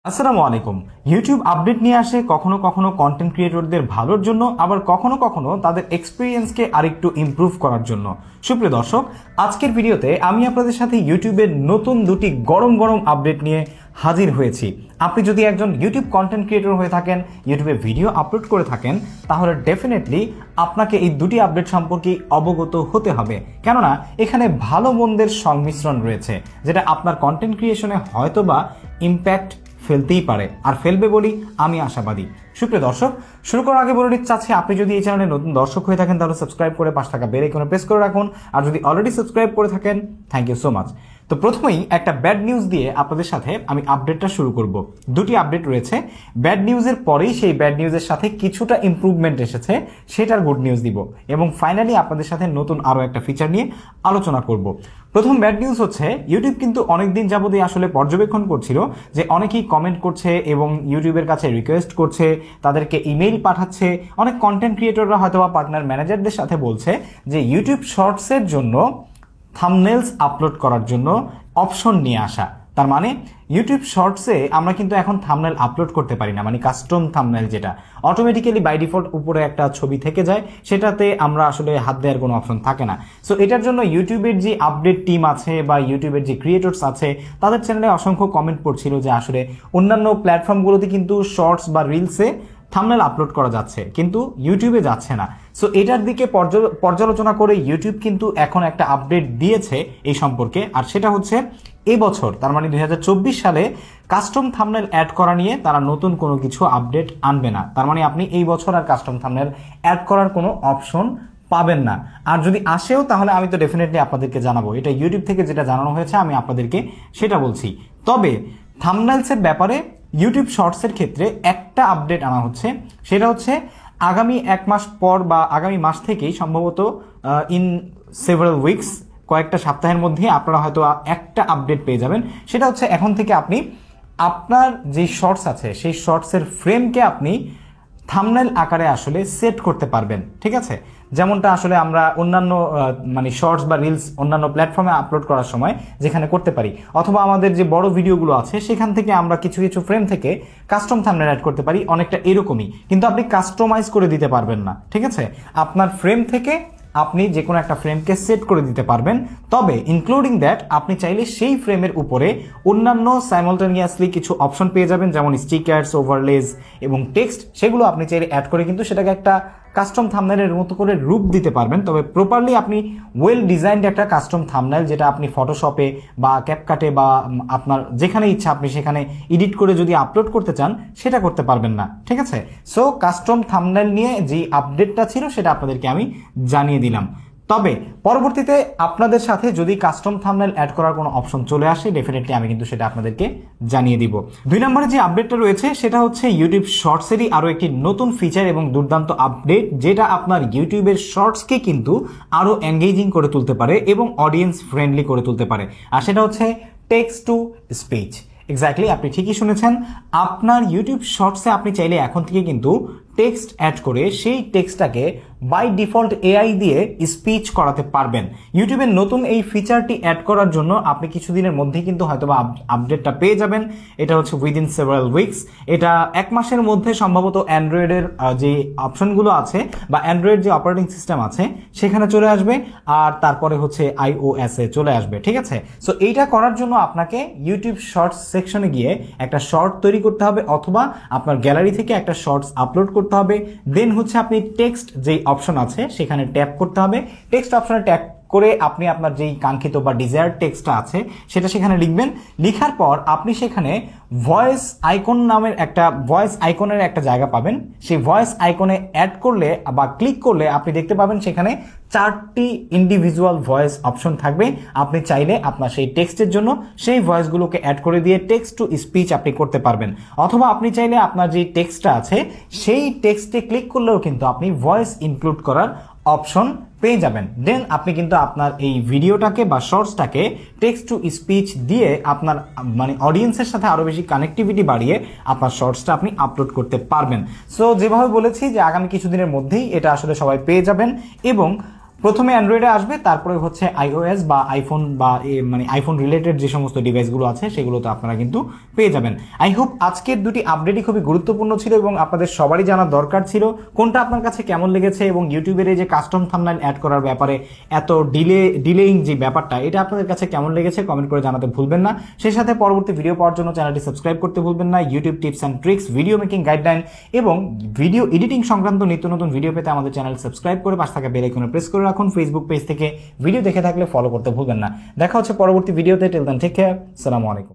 আসসালামু আলাইকুম। YouTube update নিয়ে আসে কখনো কখনো কন্টেন্ট ক্রিয়েটরদের ভালোর জন্য, আবার কখনো কখনো তাদের এক্সপিরিয়েন্সকে আরেকটু ইমপ্রুভ করার জন্য। সুপ্রিয় দর্শক, আজকের ভিডিওতে আমি আপনাদের সাথে ইউটিউবের নতুন দুটি গরম গরম আপডেট নিয়ে হাজির হয়েছি। আপনি যদি একজন ইউটিউব কন্টেন্ট ক্রিয়েটর হয়ে থাকেন, ইউটিউবে ভিডিও আপলোড করে থাকেন, তাহলে ডেফিনেটলি আপনাকে এই দুটি আপডেট সম্পর্কে অবগত হতে হবে। কেননা এখানে ভালো মন্দের সংমিশ্রণ রয়েছে, যেটা আপনার কন্টেন্ট ক্রিয়েশনে হয়তোবা ইম্প্যাক্ট ফেলতেই পারে, আর ফেলবে বলি আমি আশাবাদী। সুপ্রিয় দর্শক, শুরু করার আগে বলে নিতে চাচ্ছি, আপনি যদি এই চ্যানেলে নতুন দর্শক হয়ে থাকেন তাহলে সাবস্ক্রাইব করে পাশে থাকা বেল আইকনে প্রেস করে রাখুন, আর যদি অলরেডি সাবস্ক্রাইব করে থাকেন থ্যাংক ইউ সো মাচ। তো প্রথমেই একটা ব্যাড নিউজ দিয়ে আপনাদের সাথে আমি আপডেটটা শুরু করব। দুটি আপডেট রয়েছে। ব্যাড নিউজের পরেই সেই ব্যাড নিউজের সাথে কিছুটা ইমপ্রুভমেন্ট এসেছে, সেটার গুড নিউজ দিব, এবং ফাইনালি আপনাদের সাথে নতুন আরও একটা ফিচার নিয়ে আলোচনা করব। প্রথম ব্যাড নিউজ হচ্ছে, ইউটিউব কিন্তু অনেকদিন যাবতই আসলে পর্যবেক্ষণ করছিল যে অনেকেই কমেন্ট করছে এবং ইউটিউবের কাছে রিকোয়েস্ট করছে, তাদেরকে ইমেইল পাঠাচ্ছে। অনেক কন্টেন্ট ক্রিয়েটররা হয়তো বা পার্টনার ম্যানেজারদের সাথে বলছে যে ইউটিউব শর্টসের জন্য থাম্বনেলস আপলোড করার জন্য অপশন নিয়ে আসা। তার মানে ইউটিউব শর্টসে আমরা কিন্তু এখন থাম্বনেল আপলোড করতে পারি না, মানে কাস্টম থাম্বনেল, যেটা অটোমেটিক্যালি বাই ডিফল্ট উপরে একটা ছবি থেকে যায়, সেটাতে আমরা আসলে হাত দেওয়ার কোনো অপশন থাকে না। সো এটার জন্য ইউটিউবের যে আপডেট টিম আছে বা ইউটিউবের যে ক্রিয়েটরস আছে, তাদের চ্যানেলে অসংখ্য কমেন্ট পড়ছিল যে আসলে অন্যান্য প্ল্যাটফর্মগুলোতে কিন্তু শর্টস বা রিলসে থাম্বনেল আপলোড করা যাচ্ছে, কিন্তু ইউটিউবে যাচ্ছে না। সো এটার দিকে পর্যালোচনা করে ইউটিউব কিন্তু এখন একটা আপডেট দিয়েছে এই সম্পর্কে, আর সেটা হচ্ছে এই বছর, তার মানে 2024 সালে কাস্টম থাম্বনেল অ্যাড করা নিয়ে তারা নতুন কোনো কিছু আপডেট আনবে না। তার মানে আপনি এই বছর আর কাস্টম থাম্বনেল অ্যাড করার কোনো অপশন পাবেন না। আর যদি আসেও তাহলে আমি তো ডেফিনেটলি আপনাদেরকে জানাবো। এটা ইউটিউব থেকে যেটা জানানো হয়েছে আমি আপনাদেরকে সেটা বলছি। তবে থাম্বনেলসের ব্যাপারে ইউটিউব শর্টসের ক্ষেত্রে একটা আপডেট আনা হচ্ছে, সেটা হচ্ছে আগামী এক মাস পর বা আগামী মাস থেকেই সম্ভবত ইন সেভারাল উইকস, কয়েকটা সপ্তাহের মধ্যে আপনারা হয়তো একটা আপডেট পেয়ে যাবেন। সেটা হচ্ছে এখন থেকে আপনি আপনার যে শর্টস আছে সেই শর্টসের ফ্রেমকে আপনি থাম্বনেল আকারে আসলে সেট করতে পারবেন। ঠিক আছে, যেমনটা আসলে আমরা অন্যান্য মানে শর্টস বা রিলস অন্যান্য প্ল্যাটফর্মে আপলোড করার সময় যেখানে করতে পারি, অথবা আমাদের যে বড় ভিডিওগুলো আছে সেখান থেকে আমরা কিছু কিছু ফ্রেম থেকে কাস্টম থাম্বনেল অ্যাড করতে পারি, অনেকটা এরকমই। কিন্তু আপনি কাস্টমাইজ করে দিতে পারবেন না। ঠিক আছে, আপনার ফ্রেম থেকে আপনি যে কোনো একটা ফ্রেমকে সেট করে দিতে পারবেন। তবে ইনক্লুডিং দ্যাট আপনি চাইলে সেই ফ্রেমের উপরে অন্যান্য সাইমultaneously কিছু অপশন পেয়ে যাবেন, যেমন স্টিকার্স, ওভারলেজ এবং টেক্সট। সেগুলো আপনি চাইলে অ্যাড করে কিন্তু সেটাকে একটা কাস্টম থাম্বনেলের মতো করে রূপ দিতে পারবেন। তবে প্রপারলি আপনি ওয়েল ডিজাইনড একটা কাস্টম থাম্বনেল, যেটা আপনি ফটোশপে বা ক্যাপকাটে বা আপনার যেখানে ইচ্ছা আপনি সেখানে এডিট করে যদি আপলোড করতে চান, সেটা করতে পারবেন না। ঠিক আছে, সো কাস্টম থাম্বনেল নিয়ে যে আপডেটটা ছিল সেটা আপনাদেরকে আমি জানিয়ে দিলাম। তবে পরবর্তীতে আপনাদের সাথে যদি কাস্টম থাম্বনেল অ্যাড করার কোনো অপশন চলে আসে, ডেফিনেটলি আমি কিন্তু সেটা আপনাদেরকে জানিয়ে দিব। 2 নম্বরে যে আপডেটটা রয়েছে সেটা হচ্ছে ইউটিউব শর্টসেরই আরও একটি নতুন ফিচার এবং দুর্দান্ত আপডেট, যেটা আপনার ইউটিউবের শর্টসকে কিন্তু আরও এঙ্গেজিং করে তুলতে পারে এবং অডিয়েন্স ফ্রেন্ডলি করে তুলতে পারে। আর সেটা হচ্ছে টেক্সট টু স্পিচ। এক্স্যাক্টলি, আপনি ঠিকই শুনেছেন। আপনার ইউটিউব শর্টসে আপনি চাইলে এখন থেকে কিন্তু টেক্সট অ্যাড করে সেই টেক্সটটাকে বাই ডিফল্ট এআই দিয়ে স্পিচ করাতে পারবেন। ইউটিউবের নতুন এই ফিচারটি অ্যাড করার জন্য আপনি কিছুদিনের মধ্যেই কিন্তু হয়তোবা আপডেটটা পেয়ে যাবেন। এটা হচ্ছে উইদিন সেভারাল উইকস। এটা এক মাসের মধ্যে সম্ভবত অ্যান্ড্রয়েডের যে অপশনগুলো আছে বা অ্যান্ড্রয়েড যে অপারেটিং সিস্টেম আছে সেখানে চলে আসবে, আর তারপরে হচ্ছে iOS এ চলে আসবে। ঠিক আছে, সো এইটা করার জন্য আপনাকে ইউটিউব শর্টস সেকশনে গিয়ে একটা শর্ট তৈরি করতে হবে, অথবা আপনার গ্যালারি থেকে একটা শর্টস আপলোড করতে হবে। দেন হচ্ছে আপনি টেক্সট যেই অপশন আছে সেখানে ট্যাপ করতে হবে। টেক্সট অপশনে ট্যাপ করে আপনি আপনার যেই কাঙ্ক্ষিত বা ডিজায়ার্ড টেক্সটটা আছে সেটা সেখানে লিখবেন। লিখার পর আপনি সেখানে ভয়েস আইকন নামের একটা ভয়েস আইকনের একটা জায়গা পাবেন। সেই ভয়েস আইকনে অ্যাড করলে বা ক্লিক করলে আপনি দেখতে পাবেন সেখানে 4টি ইন্ডিভিজুয়াল ভয়েস অপশন থাকবে। আপনি চাইলে আপনার সেই টেক্সটের জন্য সেই ভয়েসগুলোকে অ্যাড করে দিয়ে টেক্সট টু স্পিচ আপনি করতে পারবেন, অথবা আপনি চাইলে আপনার যে টেক্সটটা আছে সেই টেক্সটে ক্লিক করলেও কিন্তু আপনি ভয়েস ইনক্লুড করার অপশন পেয়ে যাবেন। দেন আপনি কিন্তু আপনার এই ভিডিওটাকে বা শর্টসটাকে টেক্সট টু স্পিচ দিয়ে আপনার মানে অডিয়েন্সের সাথে আরও বেশি কানেক্টিভিটি বাড়িয়ে আপনার শর্টসটা আপনি আপলোড করতে পারবেন। সো যেভাবে বলেছি যে আগামী কিছুদিনের মধ্যেই এটা আসলে সবাই পেয়ে যাবেন, এবং প্রথমে অ্যান্ড্রয়েডে আসবে, তারপরে হচ্ছে iOS বা আইফোন বা মানে আইফোন রিলেটেড যে সমস্ত ডিভাইসগুলো আছে সেগুলোতে আপনারা কিন্তু পেয়ে যাবেন। আই হোপ আজকের দুটি আপডেটই খুবই গুরুত্বপূর্ণ ছিল এবং আপনাদের সবারই জানা দরকার ছিল। কোনটা আপনার কাছে কেমন লেগেছে এবং ইউটিউবের এই যে কাস্টম থাম্বনেল অ্যাড করার ব্যাপারে এত ডিলেইং যে ব্যাপারটা, এটা আপনাদের কাছে কেমন লেগেছে কমেন্ট করে জানাতে ভুলবেন না। সেই সাথে পরবর্তী ভিডিও পাওয়ার জন্য চ্যানেলটি সাবস্ক্রাইব করতে ভুলবেন না। YouTube tips and tricks, video making guideline এবং ভিডিও এডিটিং সংক্রান্ত নিত্য নতুন ভিডিও পেতে আমাদের চ্যানেল সাবস্ক্রাইব করে পাশে থাকা বেল আইকনে প্রেস করে রাখুন। ফেসবুক পেজ থেকে ভিডিও দেখে থাকলে ফলো করতে ভুলবেন না। দেখা হচ্ছে পরবর্তী ভিডিওতে। টিল দেন টেক কেয়ার, আসসালামু আলাইকুম।